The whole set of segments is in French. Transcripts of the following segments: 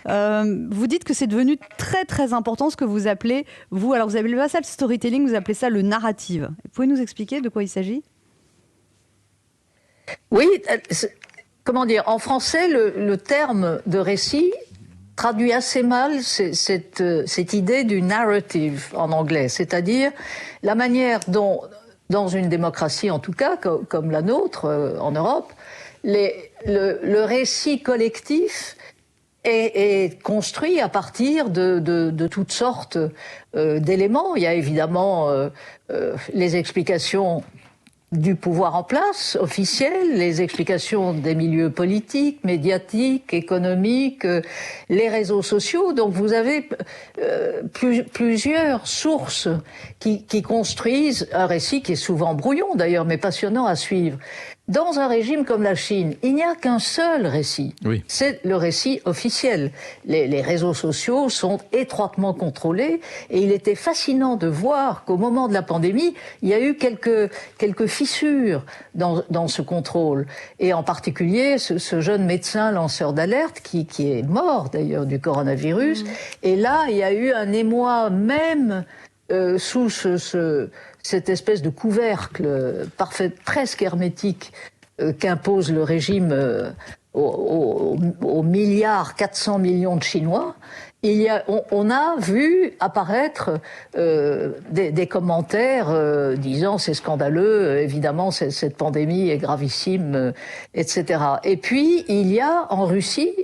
Vous dites que c'est devenu très très important ce que vous appelez, vous, alors vous appelez pas ça le storytelling, vous appelez ça le narrative. Vous pouvez nous expliquer de quoi il s'agit ? Oui, comment dire, en français, le terme de récit traduit assez mal cette idée du narrative en anglais, c'est-à-dire la manière dont, dans une démocratie en tout cas, comme la nôtre en Europe, le récit collectif est construit à partir de toutes sortes d'éléments. Il y a évidemment les explications du pouvoir en place, officiel, les explications des milieux politiques, médiatiques, économiques, les réseaux sociaux. Donc vous avez plusieurs sources qui construisent un récit qui est souvent brouillon d'ailleurs, mais passionnant à suivre. Dans un régime comme la Chine, il n'y a qu'un seul récit. Oui. C'est le récit officiel. Les réseaux sociaux sont étroitement contrôlés et il était fascinant de voir qu'au moment de la pandémie, il y a eu quelques fissures dans ce contrôle. Et en particulier, ce jeune médecin lanceur d'alerte qui est mort d'ailleurs du coronavirus. Et là, il y a eu un émoi même sous cette espèce de couvercle parfait, presque hermétique qu'impose le régime aux milliards 400 millions de Chinois. On a vu apparaître des commentaires disant c'est scandaleux, évidemment cette pandémie est gravissime, etc. Et puis il y a en Russie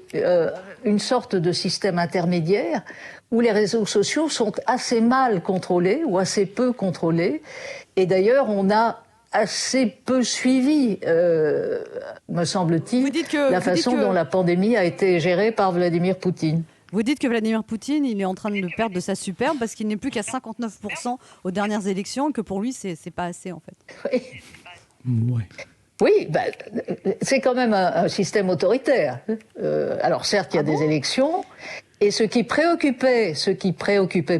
une sorte de système intermédiaire où les réseaux sociaux sont assez mal contrôlés ou assez peu contrôlés. Et d'ailleurs, on a assez peu suivi, me semble-t-il, la façon dont la pandémie a été gérée par Vladimir Poutine. Vous dites que Vladimir Poutine, il est en train de perdre de sa superbe parce qu'il n'est plus qu'à 59% aux dernières élections et que pour lui, c'est pas assez, en fait. Oui. Ouais. Oui, ben, c'est quand même un système autoritaire. Alors certes, il y a des élections, et ce qui préoccupait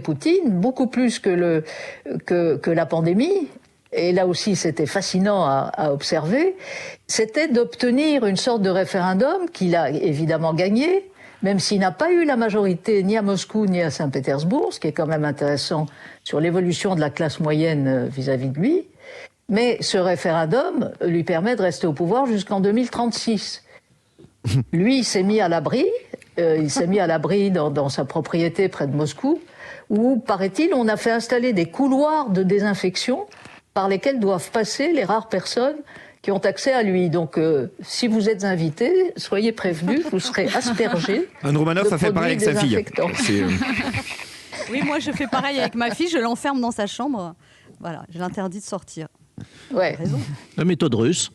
Poutine, beaucoup plus que la pandémie, et là aussi c'était fascinant à observer, c'était d'obtenir une sorte de référendum qu'il a évidemment gagné, même s'il n'a pas eu la majorité ni à Moscou ni à Saint-Pétersbourg, ce qui est quand même intéressant sur l'évolution de la classe moyenne vis-à-vis de lui. Mais ce référendum lui permet de rester au pouvoir jusqu'en 2036. Lui, il s'est mis à l'abri, dans sa propriété près de Moscou, où, paraît-il, on a fait installer des couloirs de désinfection par lesquels doivent passer les rares personnes qui ont accès à lui. Donc, si vous êtes invité, soyez prévenus, vous serez aspergés. Anne Romanoff a fait pareil avec sa fille. Oui, moi je fais pareil avec ma fille, je l'enferme dans sa chambre. Voilà, je l'interdis de sortir. Ouais. La méthode russe.